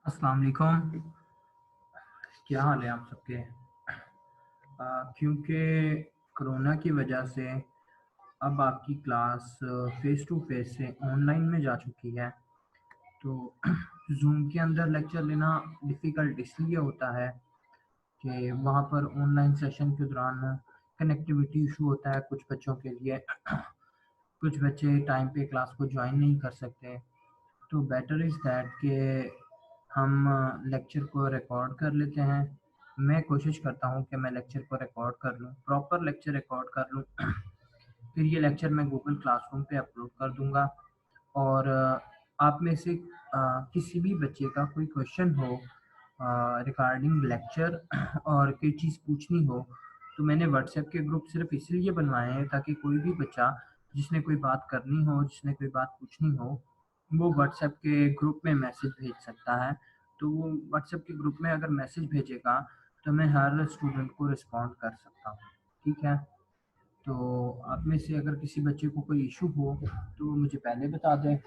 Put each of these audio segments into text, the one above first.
अस्सलाम वालेकुम। क्या हाल है आप सबके? क्योंकि कोरोना की वजह से अब आपकी क्लास फेस टू फेस से ऑनलाइन में जा चुकी है। तो ज़ूम के अंदर लेक्चर लेना डिफ़िकल्ट इसलिए होता है कि वहाँ पर ऑनलाइन सेशन के दौरान कनेक्टिविटी इशू होता है कुछ बच्चों के लिए। कुछ बच्चे टाइम पे क्लास को जॉइन नहीं कर सकते। तो बेटर इज़ दैट कि हम लेक्चर को रिकॉर्ड कर लेते हैं। मैं कोशिश करता हूँ कि मैं लेक्चर को रिकॉर्ड कर लूँ, प्रॉपर लेक्चर रिकॉर्ड कर लूँ। फिर ये लेक्चर मैं गूगल क्लासरूम पे अपलोड कर दूँगा। और आप में से किसी भी बच्चे का कोई क्वेश्चन हो रिगार्डिंग लेक्चर और कोई चीज़ पूछनी हो, तो मैंने व्हाट्सएप के ग्रुप सिर्फ़ इसलिए बनवाए हैं ताकि कोई भी बच्चा जिसने कोई बात करनी हो, जिसने कोई बात पूछनी हो, वो व्हाट्सएप के ग्रुप में मैसेज भेज सकता है। तो वो व्हाट्सएप के ग्रुप में अगर मैसेज भेजेगा, तो मैं हर स्टूडेंट को रिस्पॉन्ड कर सकता हूँ। ठीक है? तो आप में से अगर किसी बच्चे को कोई इश्यू हो, तो वो मुझे पहले बता दें।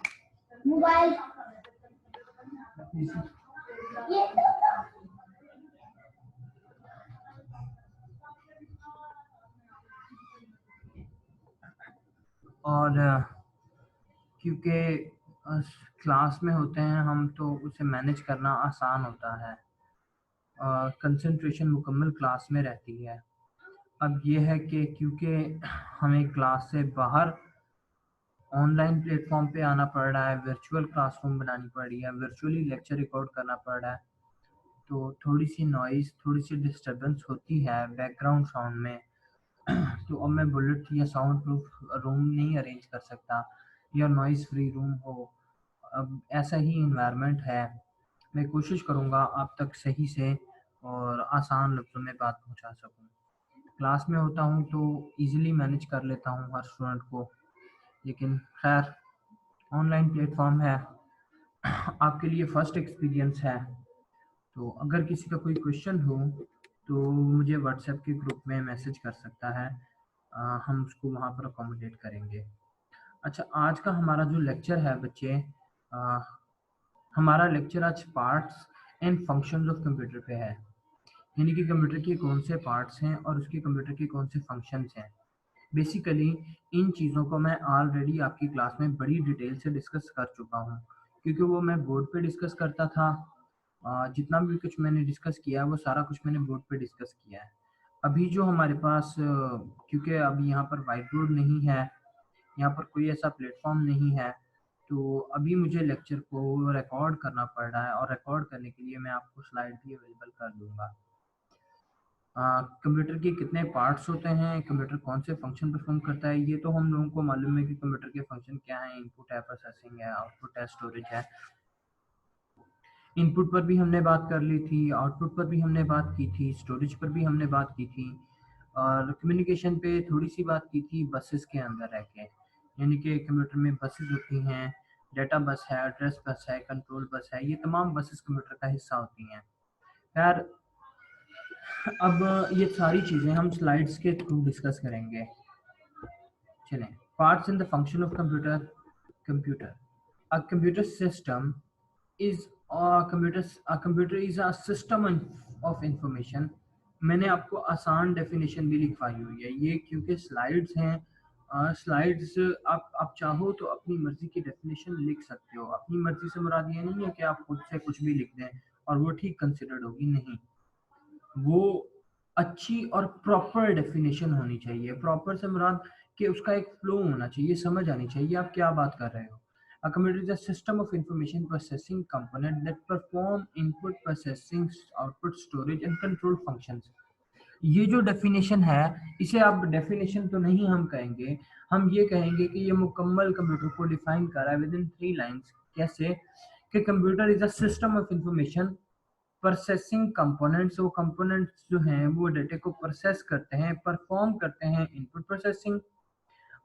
मोबाइल और क्योंकि क्लास में होते हैं हम, तो उसे मैनेज करना आसान होता है। कंसंट्रेशन मुकम्मल क्लास में रहती है। अब ये है कि क्योंकि हमें क्लास से बाहर ऑनलाइन प्लेटफ़ॉर्म पे आना पड़ रहा है, वर्चुअल क्लासरूम बनानी पड़ रही है, वर्चुअली लेक्चर रिकॉर्ड करना पड़ रहा है, तो थोड़ी-सी नॉइज़, थोड़ी-सी डिस्टर्बेंस होती है बैकग्राउंड साउंड में। तो अब मैं बुलेट या साउंड प्रूफ रूम नहीं अरेंज कर सकता या नॉइज़ फ्री रूम हो। अब ऐसा ही एनवायरनमेंट है। मैं कोशिश करूँगा आप तक सही से और आसान लफ्ज़ों में बात पहुँचा सकूँ। क्लास में होता हूँ तो ईज़िली मैनेज कर लेता हूँ हर स्टूडेंट को, लेकिन ख़ैर ऑनलाइन प्लेटफ़ॉर्म है, आपके लिए फ़र्स्ट एक्सपीरियंस है। तो अगर किसी का कोई क्वेश्चन हो, तो मुझे व्हाट्सएप के ग्रुप में मैसेज कर सकता है। हम उसको वहाँ पर अकोमोडेट करेंगे। अच्छा, आज का हमारा जो लेक्चर है बच्चे, अ, हमारा लेक्चर आज parts and functions of computer पे है। यानी कि कंप्यूटर के कौन से पार्ट्स हैं और उसके कंप्यूटर के कौन से फंक्शंस हैं। बेसिकली इन चीज़ों को मैं ऑलरेडी आपकी क्लास में बड़ी डिटेल से डिस्कस कर चुका हूँ, क्योंकि वो मैं बोर्ड पे डिस्कस करता था। जितना भी कुछ मैंने डिस्कस किया है वो सारा कुछ मैंने बोर्ड पे डिस्कस किया है। अभी जो हमारे पास क्योंकि अभी यहाँ पर व्हाइट बोर्ड नहीं है, यहाँ पर कोई ऐसा प्लेटफ़ॉर्म नहीं है, तो अभी मुझे लेक्चर को रिकॉर्ड करना पड़ रहा है और रिकॉर्ड करने के लिए मैं आपको स्लाइड भी अवेलेबल कर दूँगा। कंप्यूटर के कितने पार्ट्स होते हैं, कंप्यूटर कौन से फंक्शन परफ़ॉर्म करता है, ये तो हम लोगों को मालूम है कि कंप्यूटर के फंक्शन क्या हैं, इनपुट है, प्रोसेसिंग है, आउटपुट है, स्टोरेज है। इनपुट पर भी हमने बात कर ली थी, आउटपुट पर भी हमने बात की थी, स्टोरेज पर भी हमने बात की थी और कम्युनिकेशन पे थोड़ी-सी बात की थी बसेस के अंदर रह के। यानी कि कंप्यूटर में बसेस होती हैं, डेटा बस है, एड्रेस बस है, कंट्रोल बस है, ये तमाम बसेस कंप्यूटर का हिस्सा होती हैं। खैर, अब ये सारी चीज़ें हम स्लाइड्स के थ्रू डिस्कस करेंगे। चलें, parts in the function of computer. Computer, a computer system is a computer is a system of information। मैंने आपको आसान डेफिनेशन भी लिखवाई हुई है ये, क्योंकि स्लाइड्स हैं। स्लाइड्स आप चाहो तो अपनी मर्जी की डेफिनेशन लिख सकते हो। अपनी मर्जी से मुराद ये नहीं है कि आप खुद से कुछ भी लिख दें और वो ठीक कंसिडर्ड होगी, नहीं। वो अच्छी और प्रॉपर डेफिनेशन होनी चाहिए। प्रॉपर से मुराद कि उसका एक फ्लो होना चाहिए, समझ आनी चाहिए आप क्या बात कर रहे हो। A computer is a system of information processing component that perform input processing, output storage and control functions। ये जो डेफिनेशन है, इसे आप डेफिनेशन तो नहीं हम कहेंगे, हम ये कहेंगे कि ये मुकम्मल कंप्यूटर को डिफाइन कर रहा है विद इन 3 लाइन्स। कैसे? कि computer is a system of information processing components. वो कंपोनेंट्स जो हैं वो डेटा को प्रोसेस करते हैं, परफॉर्म करते हैं input processing,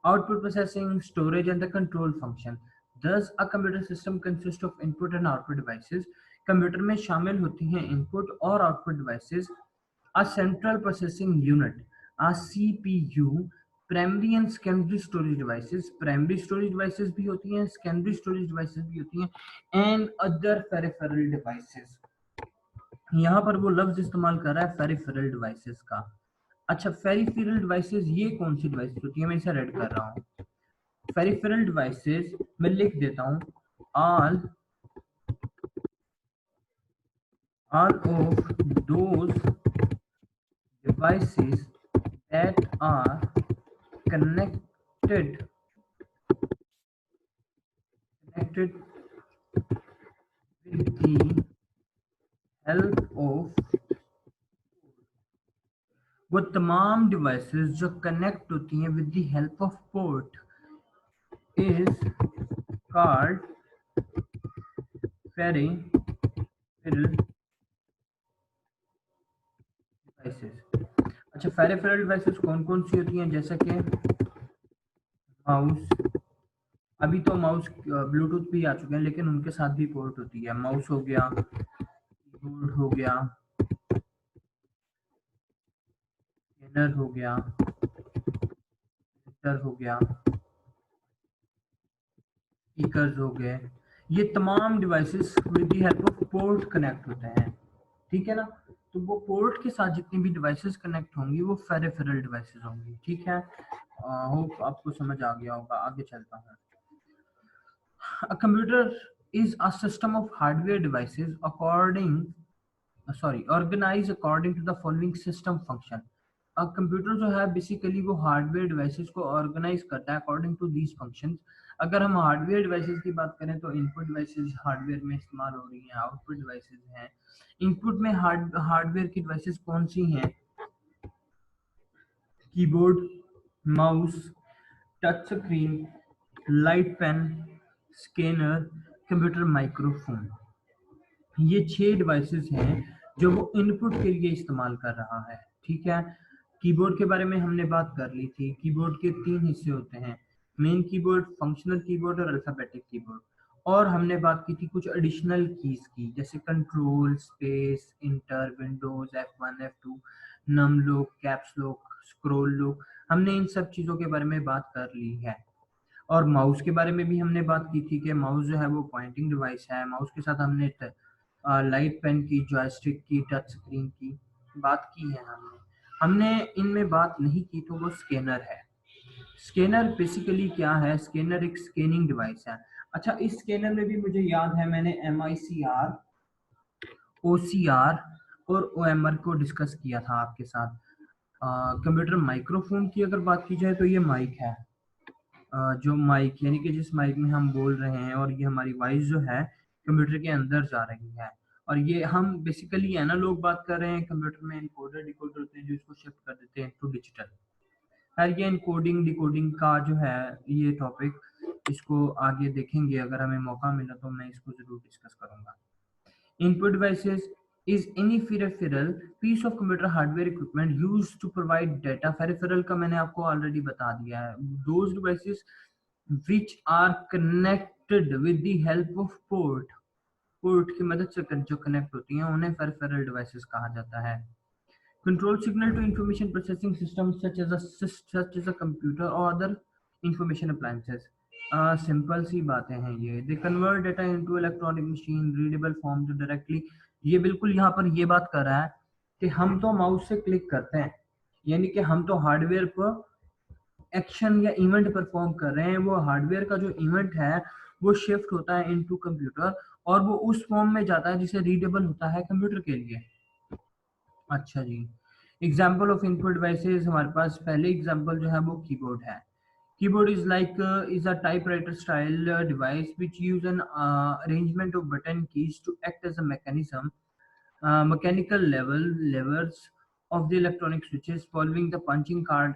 output processing, storage and the control function। Thus a computer system consists of input and output devices। Computer में शामिल होती हैं इनपुट और output devices. A central processing unit, a CPU, primary and secondary storage devices, primary storage devices भी होती हैं, secondary storage devices भी होती हैं, एंड अदर पेरिफेरल डिवाइसेस। यहाँ पर वो लफ्ज इस्तेमाल कर रहा है पेरिफेरल डिवाइसेस का। अच्छा, पेरिफेरल डिवाइसेस ये कौन सी डिवाइसेस होती है, मैं इसे रेड कर रहा हूँ। पेरिफेरल डिवाइसेस मैं लिख देता हूँ, all of those devices that are connected with the help of, वो तमाम डिवाइसेस जो कनेक्ट होती हैं with the help of port is called peripheral devices. अच्छा, पेरिफेरल डिवाइसेस कौन कौन सी होती हैं, जैसे कि माउस, अभी तो माउस ब्लूटूथ भी आ चुके हैं लेकिन उनके साथ भी पोर्ट होती है। माउस हो गया, कीबोर्ड हो गया, स्कैनर हो गया, प्रिंटर हो गया, स्पीकर्स हो गए, ये तमाम devices with the help of port connect होते हैं। ठीक है ना, तो वो पोर्ट के साथ जितनी भी डिवाइसेस कनेक्ट होंगी वो पेरिफेरल डिवाइसेस होंगी। ठीक है, होप आपको समझ आ गया होगा। आगे चलता हूँ। A computer is a system of hardware devices organized according to the following system function. Computer जो है बेसिकली वो हार्डवेयर डिवाइसेस को ऑर्गेनाइज करता है अकॉर्डिंग टू दीज फंक्शंस। अगर हम हार्डवेयर डिवाइसेस की बात करें तो इनपुट डिवाइसेस हार्डवेयर में इस्तेमाल हो रही हैं, आउटपुट डिवाइसेस हैं। इनपुट में हार्डवेयर की डिवाइसेस कौन सी हैं? Keyboard, mouse, touch screen, light pen, scanner, computer microphone. ये 6 डिवाइसेस हैं जो वो इनपुट के लिए इस्तेमाल कर रहा है। ठीक है, कीबोर्ड के बारे में हमने बात कर ली थी। कीबोर्ड के 3 हिस्से होते हैं, मेन कीबोर्ड, फंक्शनल कीबोर्ड और अल्फाबेटिक कीबोर्ड। और हमने बात की थी कुछ एडिशनल कीज की, जैसे control, space, enter, Windows, F1 F2, num lock, caps lock, scroll lock. हमने इन सब चीज़ों के बारे में बात कर ली है। और माउस के बारे में भी हमने बात की थी कि माउस जो है वो पॉइंटिंग डिवाइस है। माउस के साथ हमने लाइट पेन की, जॉयस्टिक की, टच स्क्रीन की बात की है। हमने इनमें बात नहीं की तो वो स्कैनर है। स्कैनर बेसिकली क्या है? स्कैनर एक स्कैनिंग डिवाइस है। अच्छा, इस स्कैनर में भी मुझे याद है मैंने MICR, OCR और OMR को डिस्कस किया था आपके साथ। कंप्यूटर माइक्रोफोन की अगर बात की जाए तो ये माइक है, जो माइक यानी कि जिस माइक में हम बोल रहे हैं, और ये हमारी वॉइस जो है कंप्यूटर के अंदर जा रही है। और ये हम बेसिकली एनालॉग बात कर रहे हैं, कंप्यूटर में इनकोडर डिकोडर होते हैं जो इसको शिफ्ट कर देते हैं टू डिजिटल। खैर, ये इनकोडिंग डिकोडिंग का जो है ये टॉपिक, इसको आगे देखेंगे, अगर हमें मौका मिला तो मैं इसको जरूर डिस्कस करूंगा। Input devices is any peripheral piece of computer hardware equipment used to provide data. Peripheral का मैंने आपको ऑलरेडी बता दिया है। Those devices which are connected with the help of port, port की मदद से जो कनेक्ट होती हैं उन्हें पेरिफेरल डिवाइसेस कहा जाता है। Control signal to information processing systems such as a computer or other information appliances. Simple सी बातें हैं ये। They convert data into electronic machine readable form to directly। ये बिल्कुल यहाँ पर ये बात कर रहा है कि हम तो माउस से क्लिक करते हैं, यानी कि हम तो हार्डवेयर पर एक्शन या इवेंट परफॉर्म कर रहे हैं। वो हार्डवेयर का जो इवेंट है वो शिफ्ट होता है इनटू कंप्यूटर, और वो उस फॉर्म में जाता है जिसे रीडेबल होता है कंप्यूटर के लिए। अच्छा जी, एग्जाम्पल ऑफ इनपुट डिवाइसेस हमारे पास पहले एग्जाम्पल जो है वो कीबोर्ड है। Keyboard is a typewriter style device which use an arrangement of button keys to act as a mechanism, mechanical levers of the electronic switches following the punching card.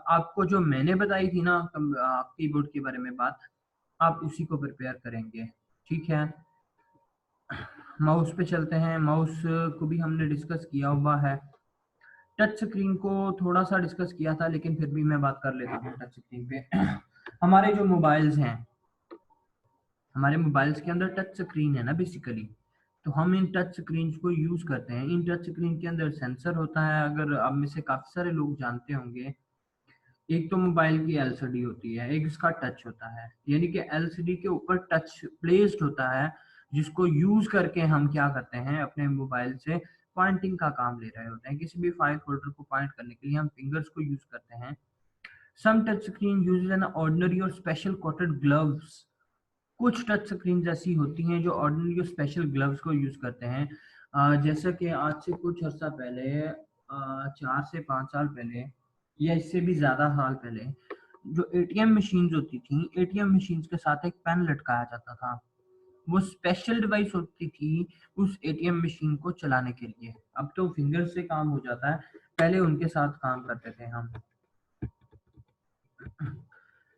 आपको जो मैंने बताई थी ना कीबोर्ड के बारे में बात, आप उसी को प्रिपेयर करेंगे। ठीक है, माउस पे चलते हैं। माउस को भी हमने डिस्कस किया हुआ है। टच स्क्रीन को थोड़ा सा डिस्कस किया था लेकिन फिर भी मैं बात कर लेता हूँ टच स्क्रीन पे। हमारे जो मोबाइल्स हैं, हमारे मोबाइल्स के अंदर टच स्क्रीन है ना बेसिकली, तो हम इन टच स्क्रीन को यूज करते हैं। इन टच स्क्रीन के अंदर सेंसर होता है, अगर आप में से काफी सारे लोग जानते होंगे। एक तो मोबाइल की एलसीडी होती है, एक इसका टच होता है, यानी कि एलसीडी के ऊपर टच प्लेस्ड होता है, जिसको यूज करके हम क्या करते हैं, अपने मोबाइल से पॉइंटिंग का काम ले रहे होते हैं। किसी भी फाइल फोल्डर को पॉइंट करने के लिए हम फिंगर्स को यूज करते हैं। Some touch screen uses an ordinary और स्पेशल कोटेड ग्लव्स। कुछ टच स्क्रीन ऐसी होती हैं जो ऑर्डिनरी और स्पेशल ग्लव्स को यूज करते हैं। जैसा कि आज से कुछ अर्सा पहले, 4 से 5 साल पहले या इससे भी ज्यादा साल पहले, जो एटीएम मशीन्स होती थी, एटीएम मशीन्स के साथ एक पेन लटकाया जाता था। वो स्पेशल डिवाइस होती थी उस एटीएम मशीन को चलाने के लिए। अब तो फिंगर से काम हो जाता है, पहले उनके साथ काम करते थे हम।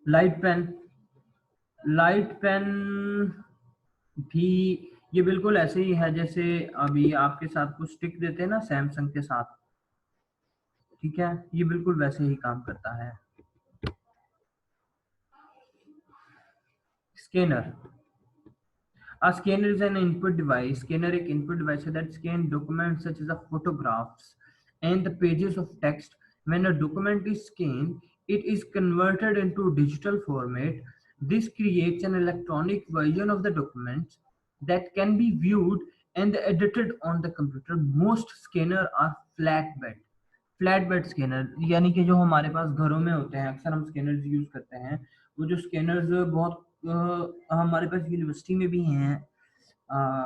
लाइट पेन, लाइट पेन भी ये बिल्कुल ऐसे ही है जैसे अभी आपके साथ कुछ स्टिक देते हैं ना सैमसंग के साथ, ठीक है, ये बिल्कुल वैसे ही काम करता है। Scanner, a scanner is an input device. Scanner एक input device है that scan documents such as the photographs and the pages of text. When a document is scanned, it is converted into digital format. This creates an electronic version of the documents that can be viewed and edited on the computer. Most scanner are flatbed. Flat bed scanner यानी कि जो हमारे पास घरों में होते हैं, अक्सर हम स्कैनर्स यूज करते हैं। वो जो स्कैनर्स बहुत हमारे पास यूनिवर्सिटी में भी हैं।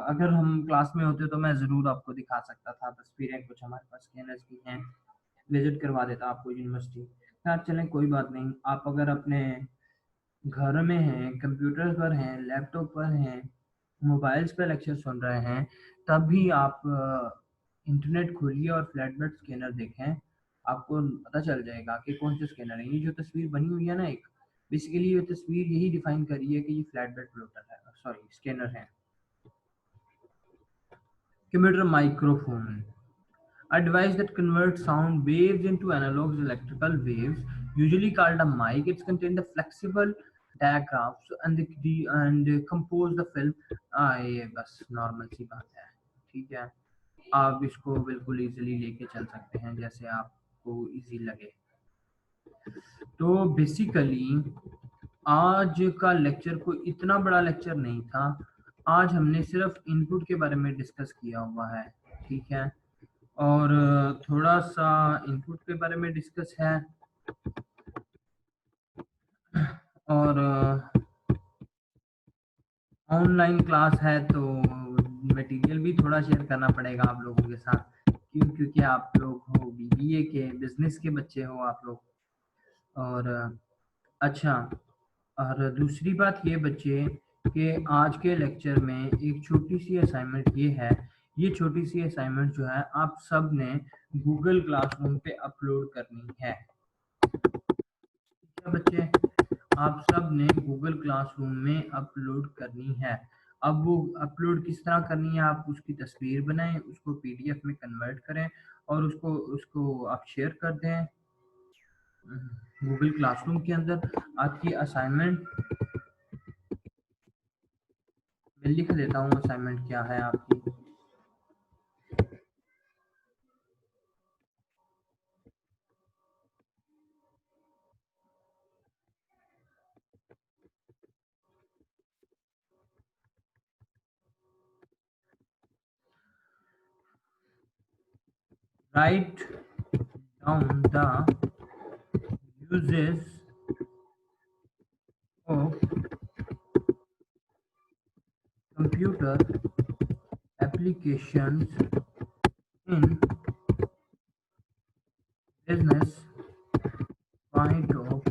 अगर हम क्लास में होते तो मैं ज़रूर आपको दिखा सकता था तस्वीरें, कुछ हमारे पास स्कैनर्स भी हैं, विजिट करवा देता आपको यूनिवर्सिटी। खैर चलें, कोई बात नहीं। आप अगर अपने घर में हैं, कंप्यूटर पर हैं, लैपटॉप पर हैं, मोबाइल्स पर लेक्चर सुन रहे हैं, तब भी आप इंटरनेट खोलिए और फ्लैटबेड स्कैनर देखें। आपको पता चल जाएगा कि कौन से स्कैनर है। ये जो तस्वीर बनी हुई है ना, एक बेसिकली ये तस्वीर यही डिफाइन कर रही है कि ये फ्लैटबेड प्लॉटर है, सॉरी स्कैनर है। Computer microphone, a device that converts sound waves into analog electrical waves, usually called a mic. It's contained the flexible diaphragms and compose the film। ये बस नॉर्मल सी बात है, ठीक है। आप इसको बिल्कुल इजीली लेके चल सकते हैं जैसे आपको इजी लगे। तो बेसिकली आज का लेक्चर कोई इतना बड़ा लेक्चर नहीं था। आज हमने सिर्फ इनपुट के बारे में डिस्कस किया हुआ है, ठीक है, और थोड़ा सा इनपुट के बारे में डिस्कस है, और ऑनलाइन क्लास है तो मटेरियल भी थोड़ा शेयर करना पड़ेगा आप लोगों के साथ। क्यों? क्योंकि आप लोग हो बीबीए के, बिजनेस के बच्चे हो आप लोग। और अच्छा, और दूसरी बात ये बच्चे कि आज के लेक्चर में एक छोटी सी असाइनमेंट ये है। ये छोटी सी असाइनमेंट जो है आप सब ने गूगल क्लासरूम पे अपलोड करनी है। ठीक है बच्चे, आप सब ने गूगल क्लासरूम में अपलोड करनी है। अब वो अपलोड किस तरह करनी है, आप उसकी तस्वीर बनाएं, उसको पीडीएफ में कन्वर्ट करें और उसको उसको आप शेयर कर दें गूगल क्लासरूम के अंदर। आपकी असाइनमेंट मैं लिख देता हूँ, असाइनमेंट क्या है आपकी। Write down the uses of computer applications in business point of view।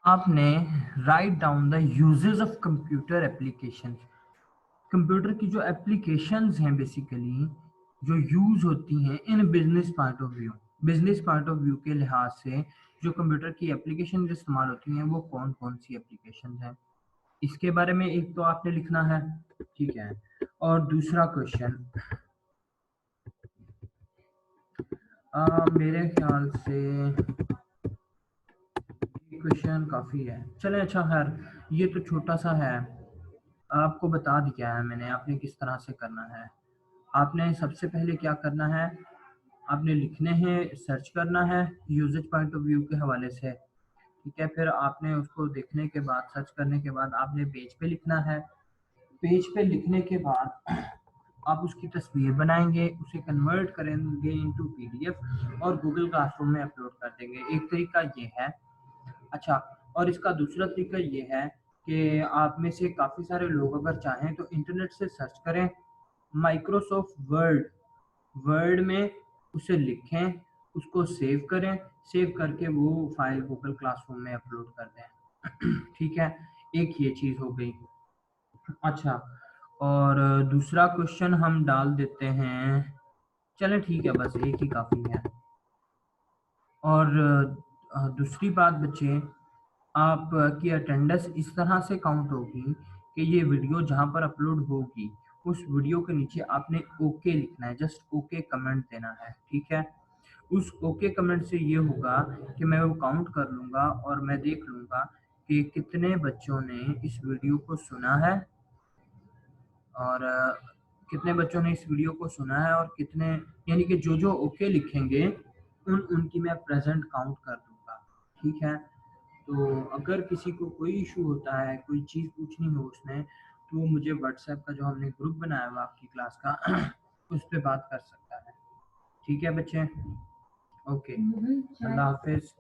आपने write down the uses of computer application. Computer की जो एप्लीकेशंस हैं बेसिकली जो यूज होती हैं in business point of view. Business point of view के लिहाज से जो कंप्यूटर की एप्लीकेशन जो इस्तेमाल होती हैं वो कौन कौन सी एप्लीकेशन हैं, इसके बारे में एक तो आपने लिखना है, ठीक है। और दूसरा क्वेश्चन मेरे ख्याल से क्वेश्चन काफ़ी है, चलें अच्छा खैर ये तो छोटा सा है। आपको बता दिया है मैंने, आपने किस तरह से करना है। आपने सबसे पहले क्या करना है, आपने लिखने हैं, सर्च करना है यूजेज पॉइंट ऑफ व्यू के हवाले से, ठीक है। फिर आपने उसको देखने के बाद, सर्च करने के बाद आपने पेज पे लिखना है। पेज पे लिखने के बाद आप उसकी तस्वीर बनाएंगे, उसे कन्वर्ट करेंगे इनटू पीडीएफ और गूगल क्लासरूम में अपलोड कर देंगे। एक तरीका ये है। अच्छा, और इसका दूसरा तरीका ये है कि आप में से काफ़ी सारे लोग अगर चाहें तो इंटरनेट से सर्च करें, माइक्रोसॉफ्ट वर्ड, वर्ड में उसे लिखें, उसको सेव करें, सेव करके वो फाइल गूगल क्लासरूम में अपलोड कर दें। ठीक है, एक ये चीज़ हो गई। अच्छा, और दूसरा क्वेश्चन हम डाल देते हैं, चलें ठीक है, बस एक ही काफ़ी है। और दूसरी बात बच्चे, आपकी अटेंडेंस इस तरह से काउंट होगी कि ये वीडियो जहाँ पर अपलोड होगी उस वीडियो के नीचे आपने ओके लिखना है, जस्ट ओके कमेंट देना है, ठीक है। उस ओके कमेंट से ये होगा कि मैं वो काउंट कर लूँगा और मैं देख लूँगा कि कितने बच्चों ने इस वीडियो को सुना है, और कितने बच्चों ने इस वीडियो को सुना है, और कितने, यानी कि जो जो ओके लिखेंगे उनकी मैं प्रेजेंट काउंट कर दूंगा, ठीक है। तो अगर किसी को कोई इशू होता है, कोई चीज़ पूछनी हो उसने, तो मुझे व्हाट्सएप का जो हमने ग्रुप बनाया हुआ आपकी क्लास का उस पर बात कर सकता है, ठीक है बच्चे। ओके, अल्लाह हाफिज़।